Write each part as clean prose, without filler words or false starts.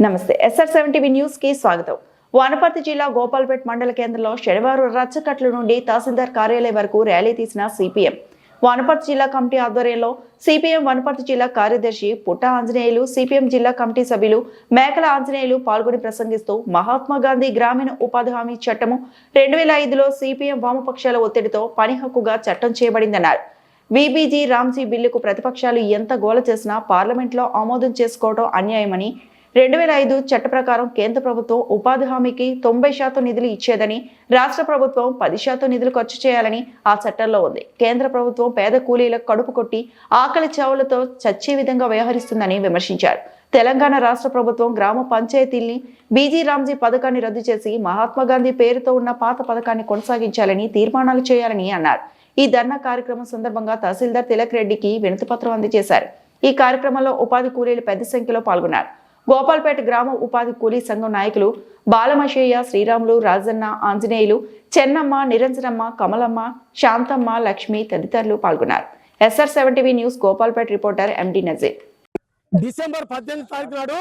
నమస్తే SR7 news కి స్వాగతం. వనపర్తి జిల్లా గోపాల్పేట్ మండల కేంద్రంలో శనివారం రచ్చకట్ల నుండి తహసీల్దార్ కార్యాలయం వరకు ర్యాలీ తీసిన సిపిఎం వనపర్తి జిల్లా కమిటీ ఆధ్వర్యంలో సిపిఎం వనపర్తి జిల్లా కార్యదర్శి పుట్ట ఆంజనేయులు, సిపిఎం జిల్లా కమిటీ సభ్యులు మేకల ఆంజనేయులు పాల్గొని ప్రసంగిస్తూ మహాత్మా గాంధీ గ్రామీణ ఉపాధి హామీ చట్టము 2005లో సిపిఎం వామపక్షాల ఒత్తిడితో పని హక్కుగా చట్టం చేయబడిందన్నారు. విబిజి రామ్జీ బిల్లుకు ప్రతిపక్షాలు ఎంత గోల చేసినా పార్లమెంట్లో ఆమోదం చేసుకోవడం అన్యాయమని, 2005 చట్ట ప్రకారం కేంద్ర ప్రభుత్వం ఉపాధి హామీకి 90% నిధులు ఇచ్చేదని, రాష్ట్ర ప్రభుత్వం 10% నిధులు ఖర్చు చేయాలని ఆ చట్టంలో ఉంది. కేంద్ర ప్రభుత్వం పేద కూలీలకు కడుపు కొట్టి ఆకలి చావులతో చచ్చే విధంగా వ్యవహరిస్తుందని విమర్శించారు. తెలంగాణ రాష్ట్ర ప్రభుత్వం గ్రామ పంచాయతీల్ని బీజీ రామ్జీ పథకాన్ని రద్దు చేసి మహాత్మా గాంధీ పేరుతో ఉన్న పాత పథకాన్ని కొనసాగించాలని తీర్మానాలు చేయాలని అన్నారు. ఈ ధర్నా కార్యక్రమం సందర్భంగా తహసీల్దార్ తిలక్ రెడ్డికి వినతిపత్రం అందజేశారు. ఈ కార్యక్రమంలో ఉపాధి కూలీలు పెద్ద సంఖ్యలో పాల్గొన్నారు. గోపాల్పేట గ్రామ ఉపాధి కూలీ సంఘం నాయకులు బాలమశయ్య, శ్రీరాములు, రాజన్న, ఆంజనేయులు, చెన్నమ్మ, నిరంజనమ్మ, కమలమ్మ, శాంతమ్మ, లక్ష్మి తదితరులు పాల్గొన్నారు. SR7 న్యూస్ గోపాల్పేట రిపోర్టర్ ఎండి నజీర్. డిసెంబర్ 18 తారీఖు నాడు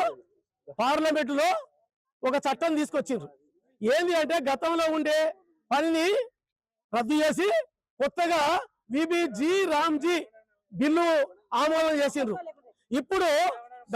పార్లమెంట్ లో ఒక చట్టం తీసుకొచ్చిండ్రు. ఏంది అంటే గతంలో ఉండే పనిని రద్దు చేసి కొత్తగా విబిజి రామ్జీ బిల్లు ఆమోదం చేసిండ్రు. ఇప్పుడు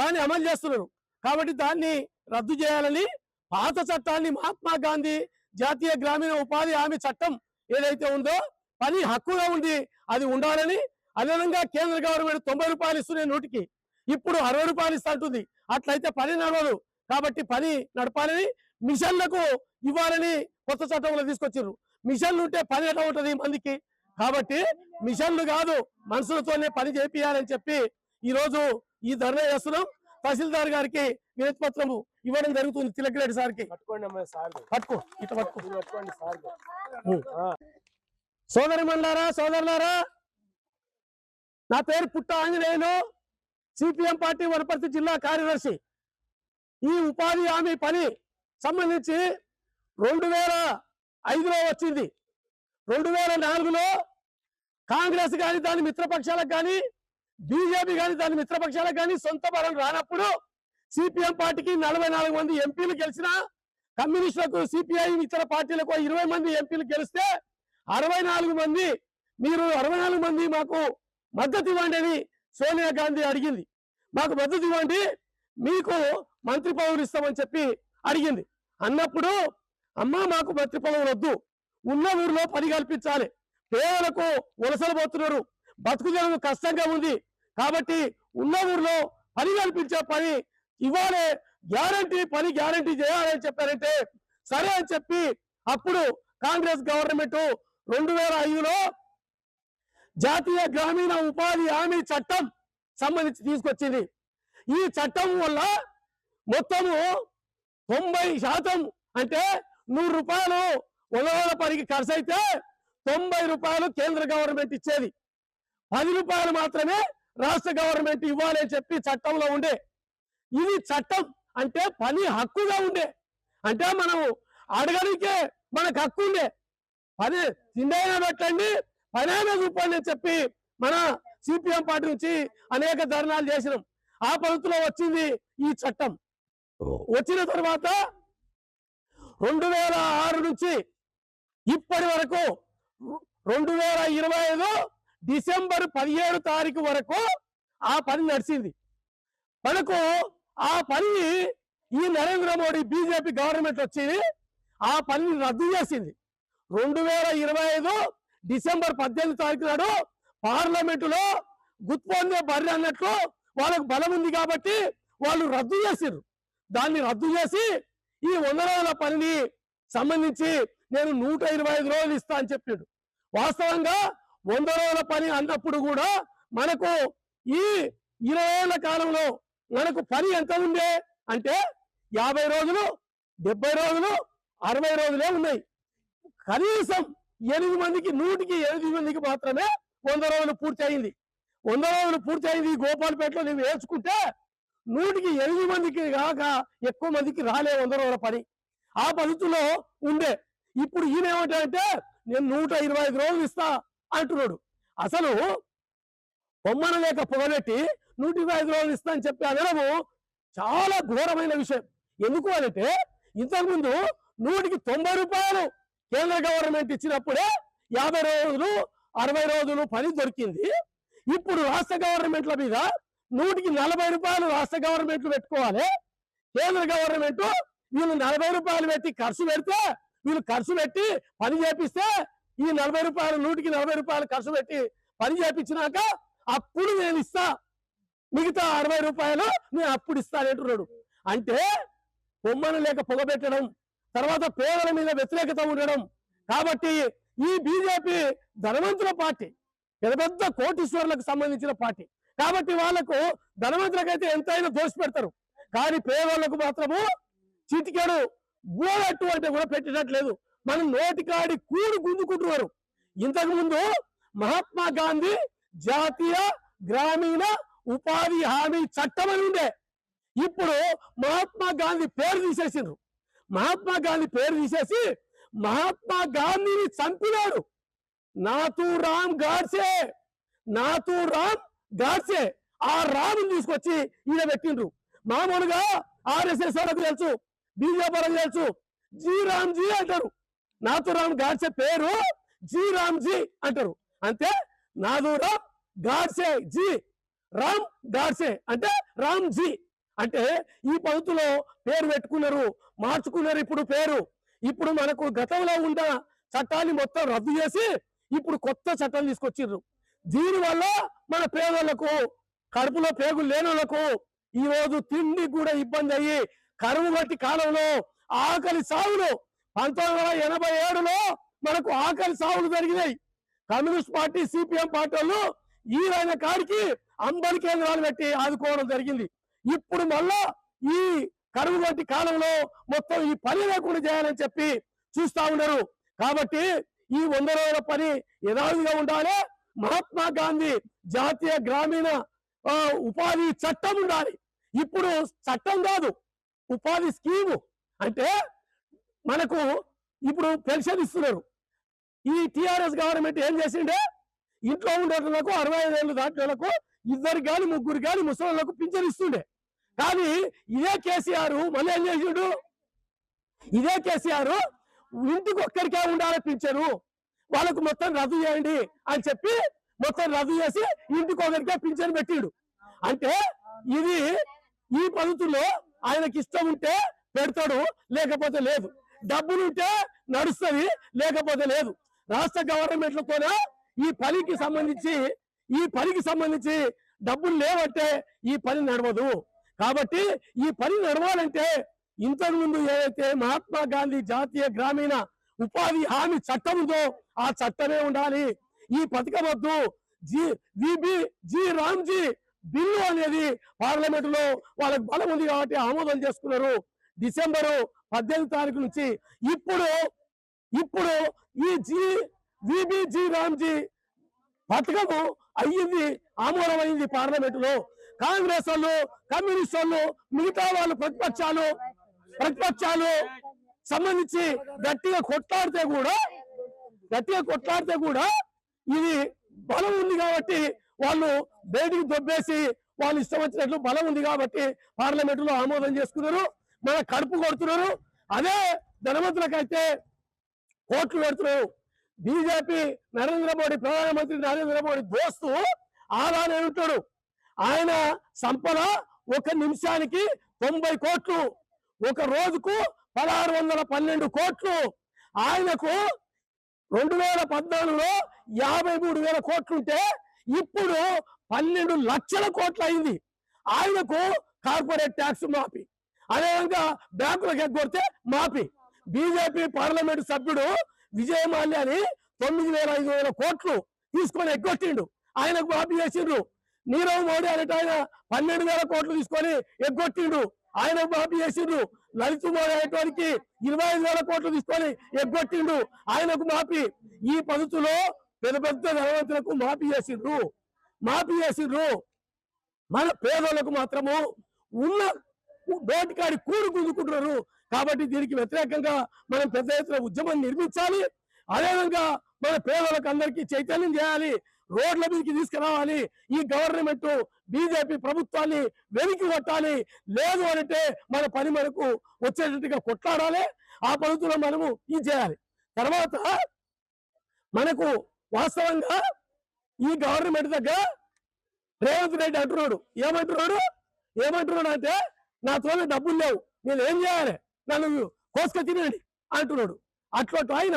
దాన్ని అమలు చేస్తున్నారు. కాబట్టి దాన్ని రద్దు చేయాలని పాత చట్టాన్ని మహాత్మా గాంధీ జాతీయ గ్రామీణ ఉపాధి హామీ చట్టం ఏదైతే ఉందో పని హక్కుగా ఉంది అది ఉండాలని, అదేవిధంగా కేంద్ర గవర్నమెంట్ 90 రూపాయలు ఇస్తున్నాయి నూటికి, ఇప్పుడు 60 రూపాయలు ఇస్తుంటుంది. అట్లయితే పని నడవదు. కాబట్టి పని నడపాలని, మిషన్లకు ఇవ్వాలని కొత్త చట్టంలో తీసుకొచ్చారు. మిషన్లు ఉంటే పని ఎట్లా ఉంటుంది మందికి? కాబట్టి మిషన్లు కాదు మనుషులతోనే పని చేపియాలని చెప్పి ఈరోజు ఈ ధర్నా చేస్తున్నాం. తహసీల్దార్ గారికి వినతి పత్రం ఇవ్వడం జరుగుతుంది. తిలక్ రెడ్డి సార్కి పట్టుకో, ఇట్లా పట్టుకోండి. సోదరి మండలారా, సోదరులారా, నా పేరు పుట్ట ఆంజనేయులు, సిపిఎం పార్టీ వనపర్తి జిల్లా కార్యదర్శి. ఈ ఉపాధి హామీ పని సంబంధించి 2005లో వచ్చింది. 2004లో కాంగ్రెస్ కానీ దాని మిత్రపక్షాలకు కానీ, బీజేపీ కానీ దాని మిత్రపక్షాలకు కానీ సొంత బలం రానప్పుడు సిపిఎం పార్టీకి 44 మంది ఎంపీలు గెలిచిన, కమ్యూనిస్టులకు, సిపిఐ ఇతర పార్టీలకు 20 మంది ఎంపీలు గెలిస్తే 64 మంది మీరు 64 మంది మాకు మద్దతు ఇవ్వండి అని సోనియా గాంధీ అడిగింది. మాకు మద్దతు ఇవ్వండి, మీకు మంత్రి పదవులు ఇస్తామని చెప్పి అడిగింది. అన్నప్పుడు అమ్మ మాకు మంత్రి పదవులు వద్దు, ఉన్న ఊర్లో పని కల్పించాలి, పేదలకు వలసలు పోతున్నారు, బతుకు జనం కష్టంగా ఉంది, కాబట్టి ఉన్న ఊర్లో పని కల్పించే పని ఇవ్వాలి, గ్యారంటీ పని గ్యారంటీ చేయాలని చెప్పారంటే సరే అని చెప్పి అప్పుడు కాంగ్రెస్ గవర్నమెంట్ 2005లో జాతీయ గ్రామీణ ఉపాధి హామీ చట్టం సంబంధించి తీసుకొచ్చింది. ఈ చట్టం వల్ల మొత్తము 90% అంటే 100 రూపాయలు ఉలవల పనికి ఖర్చు అయితే 90 రూపాయలు కేంద్ర గవర్నమెంట్ ఇచ్చేది, 10 రూపాయలు మాత్రమే రాష్ట్ర గవర్నమెంట్ ఇవ్వాలి అని చెప్పి చట్టంలో ఉండే. ఇది చట్టం అంటే పని హక్కుగా ఉండే, అంటే మనం అడగడానికే మనకు హక్కు ఉండే. పని తిండైనా పెట్టండి, పని అయినా చూపండి అని చెప్పి మన సిపిఎం పార్టీ నుంచి అనేక ధర్నాలు చేసినాం. ఆ పద్ధతిలో వచ్చింది ఈ చట్టం. వచ్చిన తర్వాత 2006 నుంచి ఇప్పటి వరకు 2025 డిసెంబర్ 17 తారీఖు వరకు ఆ పని నడిచింది. మనకు ఆ పని ఈ నరేంద్ర మోడీ బీజేపీ గవర్నమెంట్ వచ్చి ఆ పనిని రద్దు చేసింది. 2025 డిసెంబర్ 18 తారీఖు నాడు పార్లమెంటులో గుత్పొందే బర్రె అన్నట్లు వాళ్ళకు బలం ఉంది కాబట్టి వాళ్ళు రద్దు చేసారు. దాన్ని రద్దు చేసి ఈ 100 రోజుల పనిని సంబంధించి నేను 125 రోజులు ఇస్తా అని చెప్పాడు. వాస్తవంగా 100 రోజుల పని అన్నప్పుడు కూడా మనకు ఈ 20 ఏళ్ల కాలంలో మనకు పని ఎంత ఉండే అంటే 50 రోజులు, 70 రోజులు, 60 రోజులే ఉన్నాయి. కనీసం 8 మందికి 100కి 8 మందికి మాత్రమే 100 రోజులు పూర్తి అయింది. 100 రోజులు పూర్తి అయింది. గోపాల్పేటలో నువ్వు వేసుకుంటే 100కి 8 మందికి కాక ఎక్కువ మందికి రాలే 100 రోజుల పని. ఆ పద్ధతిలో ఉండే. ఇప్పుడు ఈయన ఏమంటాడంటే నేను 125 రోజులు ఇస్తా అంటున్నాడు. అసలు బొమ్మన లేక పొగబెట్టి 125 రోజులు ఇస్తా అని చెప్పి అనడము చాలా ఘోరమైన విషయం. ఎందుకు అంటే ఇంతకుముందు 190 రూపాయలు కేంద్ర గవర్నమెంట్ ఇచ్చినప్పుడే 50 రోజులు 60 రోజులు పని దొరికింది. ఇప్పుడు రాష్ట్ర గవర్నమెంట్ల మీద 140 రూపాయలు రాష్ట్ర గవర్నమెంట్లు పెట్టుకోవాలి. కేంద్ర గవర్నమెంట్ వీళ్ళు 40 రూపాయలు పెట్టి ఖర్చు పెడితే వీళ్ళు ఖర్చు పెట్టి పని చేపిస్తే ఈ 40 రూపాయలు 140 రూపాయలు ఖర్చు పెట్టి పని చేపించినాక అప్పుడు నేను ఇస్తా, మిగతా 60 రూపాయలు నేను అప్పుడు ఇస్తానంటున్నాడు. అంటే పొమ్మను లేక పొగబెట్టడం, తర్వాత పేదల మీద వ్యతిరేకత ఉండడం. కాబట్టి ఈ బీజేపీ ధనవంతుల పార్టీ, పెద్ద పెద్ద కోటీశ్వరులకు సంబంధించిన పార్టీ. కాబట్టి వాళ్లకు ధనవంతులకైతే ఎంతైనా దోషి పెడతారు, కానీ పేదలకు మాత్రము చిటికెడు గోడట్టు అంటే కూడా పెట్టినట్లేదు. మనం నోటికాడి కూడు గుంజుకుంటున్నారు. ఇంతకు ముందు మహాత్మా గాంధీ జాతీయ గ్రామీణ ఉపాధి హామీ చట్టం అని ఉండే. ఇప్పుడు మహాత్మా గాంధీ పేరు తీసేసిండ్రు. మహాత్మా గాంధీ పేరు తీసేసి మహాత్మా గాంధీని చంపినాడు. నాథూరామ్ గాడ్సే, నాథూరామ్ గాడ్సే ఆ రాముని తీసుకొచ్చి ఈయన పెట్టిండ్రు. మామూలుగా ఆర్ఎస్ఎస్ వాళ్ళకు తెలుసు, బీజేపీ వాళ్ళకు తెలుసు, జీ రామ్జీ అంటారు. నాథూరామ్ గాడ్సే పేరు జీ రామ్జీ అంటారు. అంతే, నాథూరామ్ గాడ్సే జీ, రామ్ గాడ్సే అంటే రామ్ జీ. అంటే ఈ పద్ధతిలో పేరు పెట్టుకున్నారు, మార్చుకున్నారు ఇప్పుడు పేరు. ఇప్పుడు మనకు గతంలో ఉన్న చట్టాన్ని మొత్తం రద్దు చేసి ఇప్పుడు కొత్త చట్టం తీసుకొచ్చిర్రు. దీనివల్ల మన పేదలకు, కడుపులో పేగులు లేని వాళ్ళకు ఈ రోజు తిండి కూడా ఇబ్బంది అయ్యి కరువు బట్టి కాలంలో ఆకలి సావులు 1987లో మనకు ఆకలి సావులు జరిగినాయి. కమ్యూనిస్ట్ పార్టీ సిపిఎం పార్టీ వాళ్ళు ఈయన కాడికి అంబలి కేంద్రాలు పెట్టి ఆదుకోవడం జరిగింది. ఇప్పుడు మళ్ళా ఈ కరువు వంటి కాలంలో మొత్తం ఈ పని లేకుండా చేయాలని చెప్పి చూస్తా ఉన్నారు. కాబట్టి ఈ 100 రోజుల పని యథావిధిగా ఉండాలి. మహాత్మా గాంధీ జాతీయ గ్రామీణ ఉపాధి చట్టం ఉండాలి. ఇప్పుడు చట్టం కాదు, ఉపాధి స్కీము. అంటే మనకు ఇప్పుడు పెన్షన్ ఇస్తున్నారు. ఈ టిఆర్ఎస్ గవర్నమెంట్ ఏం చేసిండే, ఇంట్లో ఉండేటలకు 65 ఏళ్ళు దాటినలకు 2 కానీ 3 కానీ ముసలిలకు పింఛన్ ఇస్తుండే. కానీ ఇదే కేసీఆర్ మళ్ళీ ఏం చేసిండు, ఇదే కేసీఆర్ ఇంటికి ఒక్కరికే ఉండాలి పింఛను, వాళ్ళకు మొత్తం రద్దు చేయండి అని చెప్పి మొత్తం రద్దు చేసి ఇంటికి ఒకరికే పింఛను పెట్టిండు. అంటే ఇది ఈ పద్ధతుల్లో ఆయనకి ఇష్టం ఉంటే పెడతాడు, లేకపోతే లేదు. డబ్బులుంటే నడుస్తుంది, లేకపోతే లేదు. రాష్ట్ర గవర్నమెంట్లతోనే ఈ పనికి సంబంధించి డబ్బులు లేవంటే ఈ పని నడవదు. కాబట్టి ఈ పని నడవాలంటే ఇంతకు ముందు ఏదైతే మహాత్మా గాంధీ జాతీయ గ్రామీణ ఉపాధి హామీ చట్టం ఉందో ఆ చట్టమే ఉండాలి. ఈ పథకం వద్దు. జీ రామ్జీ బిల్లు అనేది పార్లమెంట్ లో వాళ్ళకి బలం ఉంది కాబట్టి ఆమోదం చేసుకున్నారు డిసెంబర్ 18 తారీఖు నుంచి. ఇప్పుడు ఈ జీ రామ్జీ పథకము అయ్యింది, ఆమోదమైంది పార్లమెంట్ లో. కాంగ్రెస్ వాళ్ళు, కమ్యూనిస్ట్ వాళ్ళు, మిగతా వాళ్ళు ప్రతిపక్షాలు సంబంధించి గట్టిగా కొట్లాడితే కూడా ఇది బలం ఉంది కాబట్టి వాళ్ళు బయటికి దొబ్బేసి వాళ్ళు ఇష్టం వచ్చినట్లు బలం ఉంది కాబట్టి పార్లమెంట్ లో ఆమోదం చేసుకున్నారు. మన కడుపు కొడుతున్నారు. అదే ధనవంతులకైతే కోట్లు పెడుతున్నారు. బీజేపీ ప్రధానమంత్రి నరేంద్ర మోడీ దోస్తు ఆదానే ఉంటాడు. ఆయన సంపద 1 నిమిషానికి 90 కోట్లు, ఒక రోజుకు 1612 కోట్లు. ఆయనకు 2014లో 53,000 కోట్లుంటే ఇప్పుడు 12 లక్షల కోట్లు అయింది. ఆయనకు కార్పొరేట్ ట్యాక్స్ మాఫీ, అదేవిధంగా బ్యాంకులకు ఎగ్గొడితే మాఫీ. బీజేపీ పార్లమెంట్ సభ్యుడు విజయ్ మాల్యాని 9,500 కోట్లు తీసుకొని ఎగ్గొట్టిండు, ఆయనకు మాఫీ చేసిండ్రు. నీరవ్ మోడీ అనేట ఆయన 12,000 కోట్లు తీసుకొని ఎగ్గొట్టిండు, ఆయనకు మాఫీ చేసిండ్రు. లలిత్ మోడీ అనేటానికి 25,000 కోట్లు తీసుకొని ఎగ్గొట్టిండు, ఆయనకు మాఫీ. ఈ పద్ధతిలో పెద్ద పెద్ద ధనవంతులకు మాఫీ చేసిండ్రు. మన పేదలకు మాత్రము ఉన్న నోటికాడి కూడు గుంజుకుంటున్నారు. కాబట్టి దీనికి వ్యతిరేకంగా మనం పెద్ద ఎత్తున ఉద్యమం నిర్మించాలి. అదేవిధంగా మన పేదలకు అందరికీ చైతన్యం చేయాలి. రోడ్ల మీదకి తీసుకురావాలి. ఈ గవర్నమెంట్ బీజేపీ ప్రభుత్వాన్ని వెనక్కి కొట్టాలి. లేదు అంటే మన పని మనకు వచ్చేటట్టుగా కొట్లాడాలి. ఆ పద్ధతిలో మనము ఇది చేయాలి. తర్వాత మనకు వాస్తవంగా ఈ గవర్నమెంట్ దగ్గర రేవంత్ రెడ్డి అంటున్నాడు, ఏమంటున్నాడు అంటే నా తోన డబ్బులు లేవు, నేను ఏం చేయాలి, నన్ను కోసుక తినండి అంటున్నాడు. అట్లా ఆయన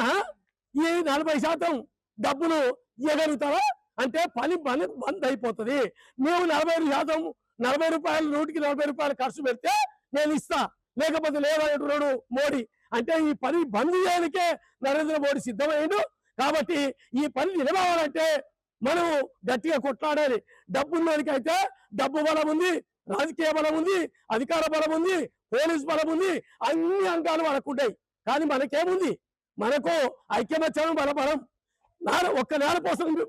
ఈ 40% డబ్బులు ఇవ్వగలుగుతారా అంటే పని బంద్ అయిపోతుంది. మేము 45%, 40 రూపాయలు, 140 రూపాయలు ఖర్చు పెడితే నేను ఇస్తా, లేకపోతే లేదంటున్నాడు మోడీ. అంటే ఈ పని బంద్ చేయడానికే నరేంద్ర మోడీ సిద్ధమయ్యాడు. కాబట్టి ఈ పని నిలబడాలంటే మనం గట్టిగా కొట్లాడాలి. డబ్బున్నోనికైతే డబ్బు బలం ఉంది, రాజకీయ బలం ఉంది, అధికార బలం ఉంది, పోలీస్ బలం ఉంది, అన్ని అంగాలు మనకుంటాయి. కానీ మనకేముంది? మనకు ఐక్యమత్యం బలబలం. ఒక్క నేలపోసలు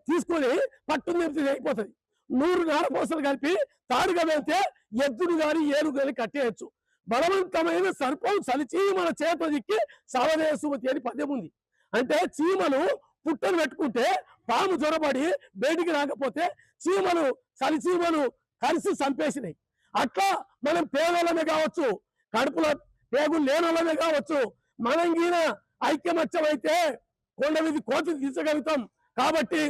తీసుకొని పట్టు అయిపోతుంది. 100 నేలపోసలు కలిపి తాడుగా వెళ్తే ఎద్దును గాని ఏను గాని కట్టేయచ్చు. బలవంతమైన సర్పం చలిచీమల చేత దిక్కి సవదేశ సుమతి అని పద్యం ఉంది. అంటే చీమలు పుట్టను పెట్టుకుంటే పాము జ్వరపడి బయటికి రాకపోతే చీమలు చలిచీమలు కలిసి చంపేసినాయి. అట్లా మనం పేదోళ్ళమే కావచ్చు, కడుపులో పేగులు లేనోళ్ళమే కావచ్చు, మనం గీన ఐక్యమత్యం అయితే కొండ మీద కోతి తీర్చగలుగుతాం. కాబట్టి